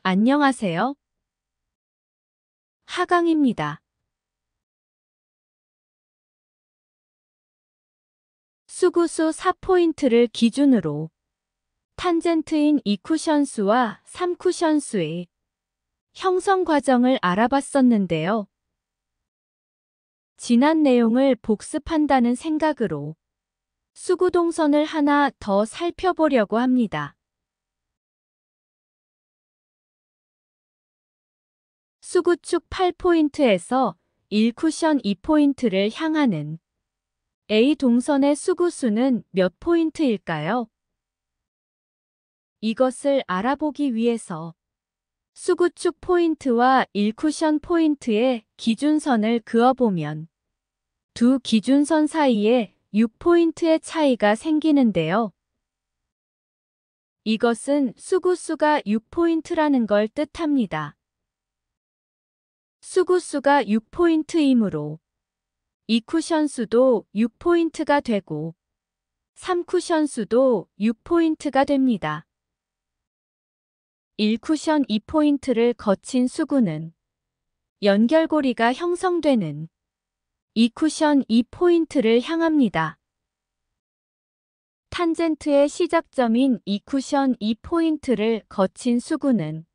안녕하세요. 하강입니다. 수구수 4포인트를 기준으로 탄젠트인 2쿠션수와 3쿠션수의 형성 과정을 알아봤었는데요. 지난 내용을 복습한다는 생각으로 수구동선을 하나 더 살펴보려고 합니다. 수구축 8포인트에서 1쿠션 2포인트를 향하는 A 동선의 수구수는 몇 포인트일까요? 이것을 알아보기 위해서 수구축 포인트와 1쿠션 포인트의 기준선을 그어보면 두 기준선 사이에 6포인트의 차이가 생기는데요. 이것은 수구수가 6포인트라는 걸 뜻합니다. 수구수가 6포인트이므로 2쿠션 수도 6포인트가 되고 3쿠션 수도 6포인트가 됩니다. 1쿠션 2포인트를 거친 수구는 연결고리가 형성되는 2쿠션 2포인트를 향합니다. 탄젠트의 시작점인 2쿠션 2포인트를 거친 수구는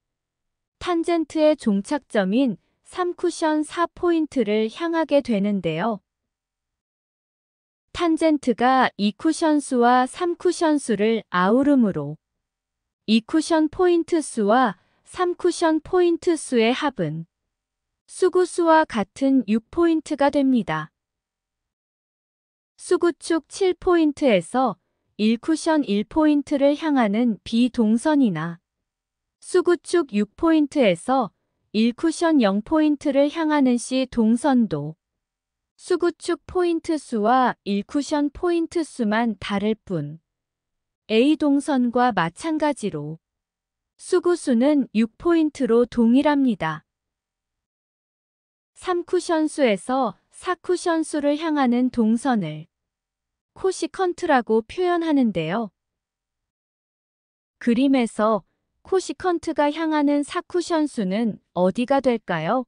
탄젠트의 종착점인 3쿠션 4포인트를 향하게 되는데요. 탄젠트가 2쿠션 수와 3쿠션 수를 아우르므로 2쿠션 포인트 수와 3쿠션 포인트 수의 합은 수구수와 같은 6포인트가 됩니다. 수구축 7포인트에서 1쿠션 1포인트를 향하는 B 동선이나 수구축 6포인트에서 1쿠션 0포인트를 향하는 C 동선도 수구축 포인트 수와 1쿠션 포인트 수만 다를 뿐 A 동선과 마찬가지로 수구수는 6포인트로 동일합니다. 3쿠션 수에서 4쿠션 수를 향하는 동선을 코시컨트라고 표현하는데요. 그림에서 코시컨트가 향하는 4쿠션 수는 어디가 될까요?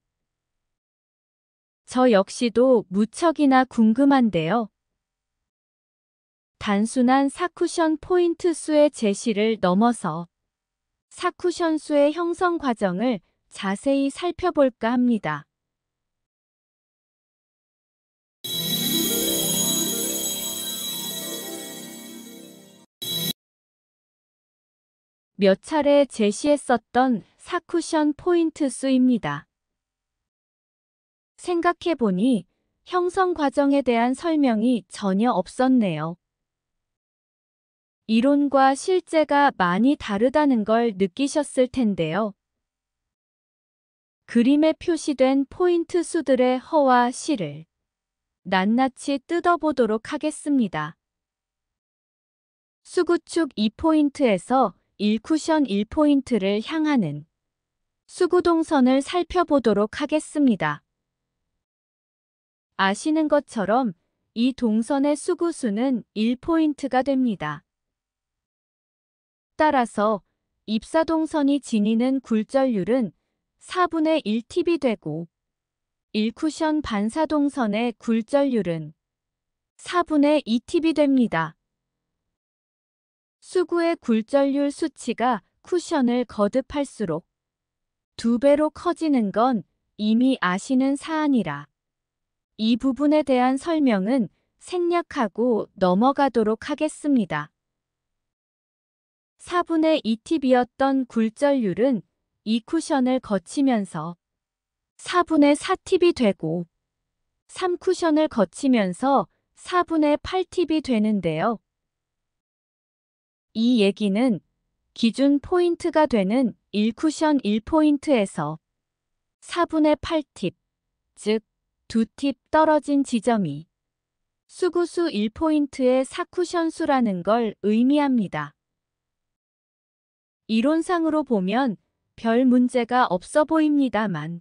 저 역시도 무척이나 궁금한데요. 단순한 4쿠션 포인트 수의 제시를 넘어서 4쿠션 수의 형성 과정을 자세히 살펴볼까 합니다. 몇 차례 제시했었던 4쿠션 포인트 수입니다. 생각해보니 형성 과정에 대한 설명이 전혀 없었네요. 이론과 실제가 많이 다르다는 걸 느끼셨을 텐데요. 그림에 표시된 포인트 수들의 허와 실을 낱낱이 뜯어보도록 하겠습니다. 수구축 2포인트에서 1쿠션 1포인트를 향하는 수구동선을 살펴보도록 하겠습니다. 아시는 것처럼 이 동선의 수구수는 1포인트가 됩니다. 따라서 입사동선이 지니는 굴절률은 4분의 1팁이 되고 1쿠션 반사동선의 굴절률은 4분의 2팁이 됩니다. 수구의 굴절률 수치가 쿠션을 거듭할수록 2배로 커지는 건 이미 아시는 사안이라 이 부분에 대한 설명은 생략하고 넘어가도록 하겠습니다. 4분의 2팁이었던 굴절률은 2쿠션을 거치면서 4분의 4팁이 되고 3쿠션을 거치면서 4분의 8팁이 되는데요. 이 얘기는 기준 포인트가 되는 1쿠션 1포인트에서 4분의 8팁, 즉 2팁 떨어진 지점이 수구수 1포인트의 4쿠션 수라는 걸 의미합니다. 이론상으로 보면 별 문제가 없어 보입니다만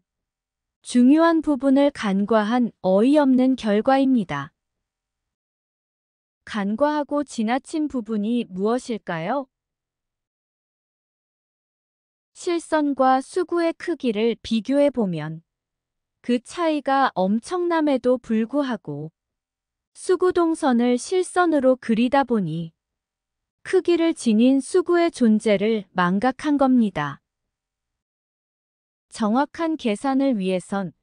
중요한 부분을 간과한 어이없는 결과입니다. 간과하고 지나친 부분이 무엇일까요? 실선과 수구의 크기를 비교해 보면 그 차이가 엄청남에도 불구하고 수구 동선을 실선으로 그리다 보니 크기를 지닌 수구의 존재를 망각한 겁니다. 정확한 계산을 위해선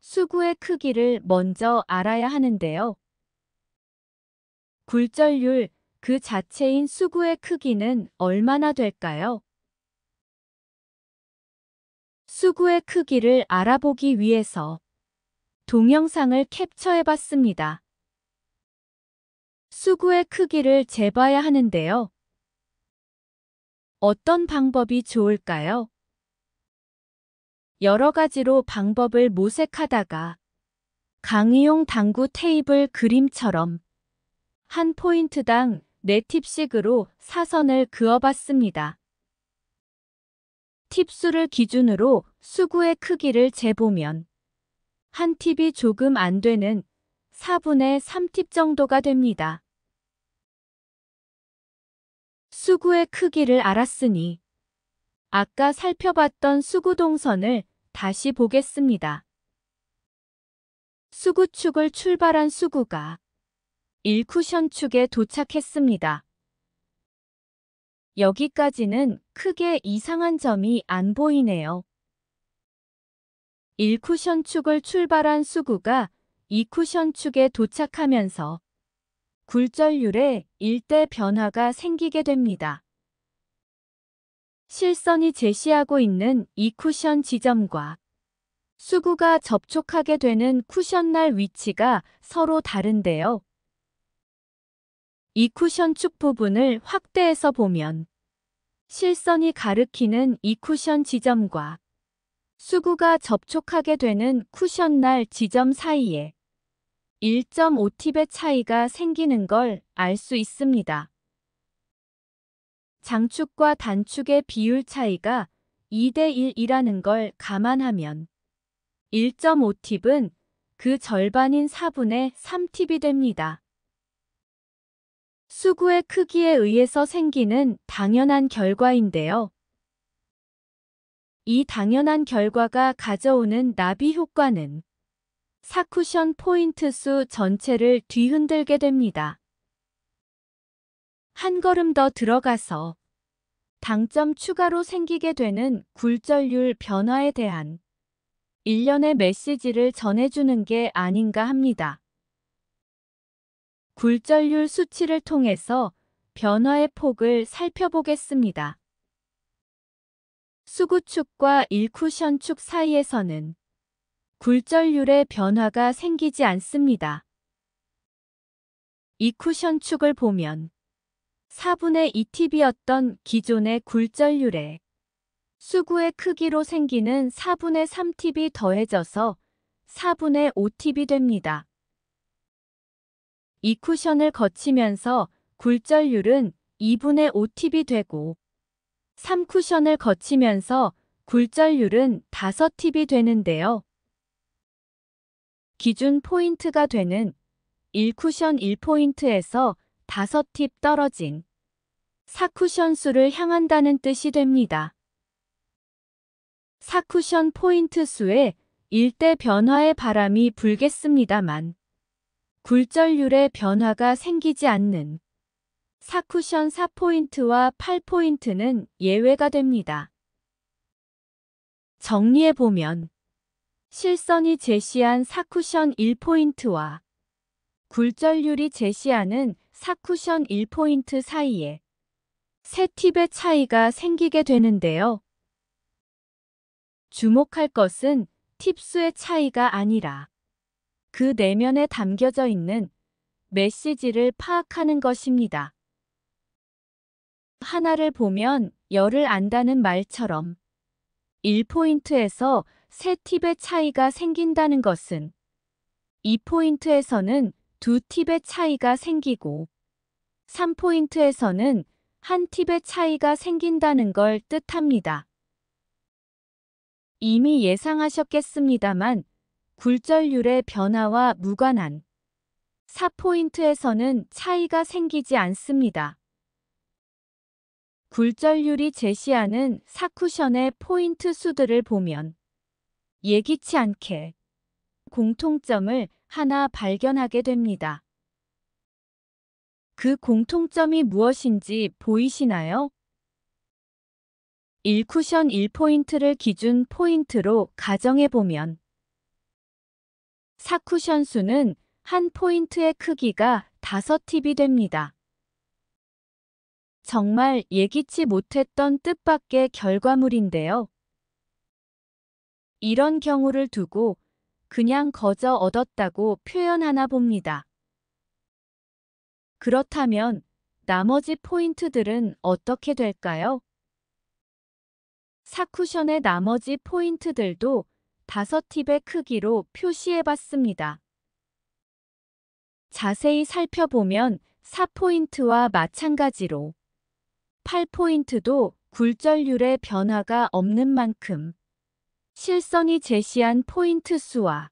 수구의 크기를 먼저 알아야 하는데요. 굴절률 그 자체인 수구의 크기는 얼마나 될까요? 수구의 크기를 알아보기 위해서 동영상을 캡처해 봤습니다. 수구의 크기를 재봐야 하는데요. 어떤 방법이 좋을까요? 여러 가지로 방법을 모색하다가 강의용 당구 테이블 그림처럼 한 포인트당 4팁씩으로 사선을 그어봤습니다. 팁수를 기준으로 수구의 크기를 재보면 한 팁이 조금 안 되는 4분의 3팁 정도가 됩니다. 수구의 크기를 알았으니 아까 살펴봤던 수구 동선을 다시 보겠습니다. 수구축을 출발한 수구가 1쿠션 축에 도착했습니다. 여기까지는 크게 이상한 점이 안 보이네요. 1쿠션 축을 출발한 수구가 2쿠션 축에 도착하면서 굴절률에 일대 변화가 생기게 됩니다. 실선이 제시하고 있는 2쿠션 지점과 수구가 접촉하게 되는 쿠션날 위치가 서로 다른데요. 2쿠션 축 부분을 확대해서 보면 실선이 가리키는 2쿠션 지점과 수구가 접촉하게 되는 쿠션날 지점 사이에 1.5팁의 차이가 생기는 걸 알 수 있습니다. 장축과 단축의 비율 차이가 2대 1이라는 걸 감안하면 1.5팁은 그 절반인 4분의 3팁이 됩니다. 수구의 크기에 의해서 생기는 당연한 결과인데요. 이 당연한 결과가 가져오는 나비 효과는 4쿠션 포인트 수 전체를 뒤흔들게 됩니다. 한 걸음 더 들어가서 당점 추가로 생기게 되는 굴절률 변화에 대한 일련의 메시지를 전해주는 게 아닌가 합니다. 굴절률 수치를 통해서 변화의 폭을 살펴보겠습니다. 수구축과 1쿠션 축 사이에서는 굴절률의 변화가 생기지 않습니다. 2쿠션 축을 보면 4분의 2팁이었던 기존의 굴절률에 수구의 크기로 생기는 4분의 3팁이 더해져서 4분의 5팁이 됩니다. 2쿠션을 거치면서 굴절률은 2분의 5팁이 되고 3쿠션을 거치면서 굴절률은 5팁이 되는데요. 기준 포인트가 되는 1쿠션 1포인트에서 5팁 떨어진 4쿠션 수를 향한다는 뜻이 됩니다. 4쿠션 포인트 수에 일대 변화의 바람이 불겠습니다만 굴절률의 변화가 생기지 않는 4쿠션 4포인트와 8포인트는 예외가 됩니다. 정리해보면 실선이 제시한 4쿠션 1포인트와 굴절률이 제시하는 4쿠션 1포인트 사이에 3팁의 차이가 생기게 되는데요. 주목할 것은 팁수의 차이가 아니라 그 내면에 담겨져 있는 메시지를 파악하는 것입니다. 하나를 보면 열을 안다는 말처럼 1포인트에서 3팁의 차이가 생긴다는 것은 2포인트에서는 2팁의 차이가 생기고 3포인트에서는 1팁의 차이가 생긴다는 걸 뜻합니다. 이미 예상하셨겠습니다만 굴절률의 변화와 무관한 4포인트에서는 차이가 생기지 않습니다. 굴절률이 제시하는 사쿠션의 포인트 수들을 보면 예기치 않게 공통점을 하나 발견하게 됩니다. 그 공통점이 무엇인지 보이시나요? 1쿠션 1포인트를 기준 포인트로 가정해보면 4쿠션 수는 한 포인트의 크기가 5팁이 됩니다. 정말 예기치 못했던 뜻밖의 결과물인데요. 이런 경우를 두고 그냥 거저 얻었다고 표현하나 봅니다. 그렇다면 나머지 포인트들은 어떻게 될까요? 4쿠션의 나머지 포인트들도 5팁의 크기로 표시해봤습니다. 자세히 살펴보면 4포인트와 마찬가지로 8포인트도 굴절률의 변화가 없는 만큼 실선이 제시한 포인트 수와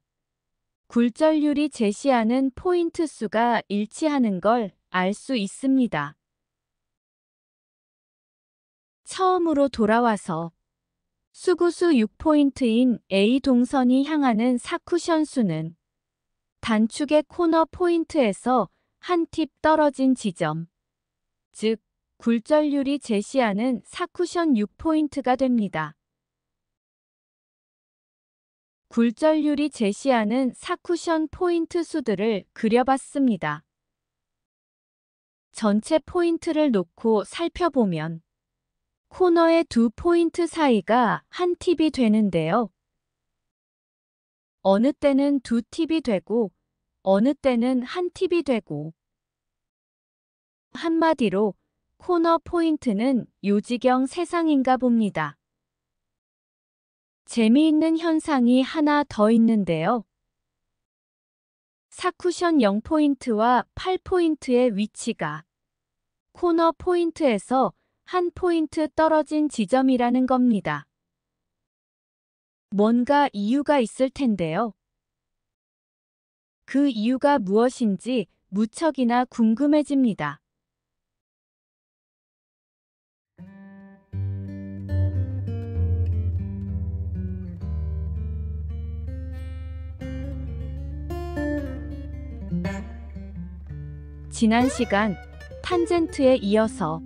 굴절률이 제시하는 포인트 수가 일치하는 걸 알 수 있습니다. 처음으로 돌아와서 수구수 6포인트인 A 동선이 향하는 4쿠션 수는 단축의 코너 포인트에서 한 팁 떨어진 지점, 즉 굴절률이 제시하는 4쿠션 6포인트가 됩니다. 굴절률이 제시하는 4쿠션 포인트 수들을 그려봤습니다. 전체 포인트를 놓고 살펴보면 코너의 2포인트 사이가 한 팁이 되는데요. 어느 때는 2팁이 되고 어느 때는 한 팁이 되고 한마디로 코너 포인트는 요지경 세상인가 봅니다. 재미있는 현상이 하나 더 있는데요. 4쿠션 0포인트와 8포인트의 위치가 코너 포인트에서 한 포인트 떨어진 지점이라는 겁니다. 뭔가 이유가 있을 텐데요. 그 이유가 무엇인지 무척이나 궁금해집니다. 지난 시간 탄젠트에 이어서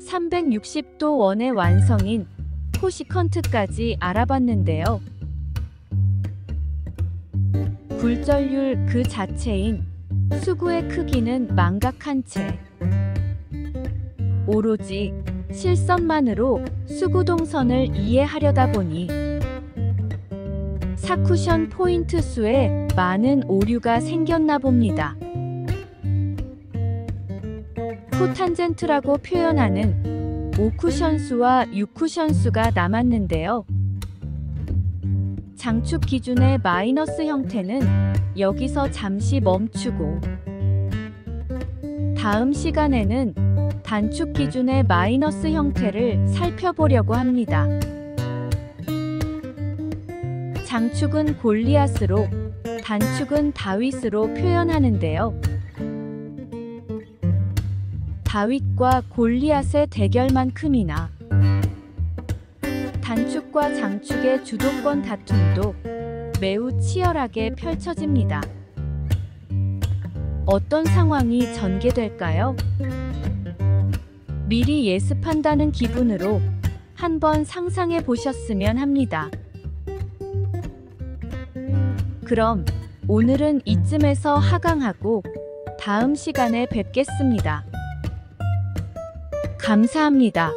360도 원의 완성인 코시컨트까지 알아봤는데요. 굴절률 그 자체인 수구의 크기는 망각한 채 오로지 실선만으로 수구 동선을 이해하려다 보니 4쿠션 포인트 수에 많은 오류가 생겼나 봅니다. 코탄젠트라고 표현하는 5쿠션 수와 6쿠션 수가 남았는데요. 장축 기준의 마이너스 형태는 여기서 잠시 멈추고 다음 시간에는 단축 기준의 마이너스 형태를 살펴보려고 합니다. 장축은 골리앗으로, 단축은 다윗으로 표현하는데요. 다윗과 골리앗의 대결만큼이나 단축과 장축의 주도권 다툼도 매우 치열하게 펼쳐집니다. 어떤 상황이 전개될까요? 미리 예습한다는 기분으로 한번 상상해 보셨으면 합니다. 그럼 오늘은 이쯤에서 하강하고 다음 시간에 뵙겠습니다. 감사합니다.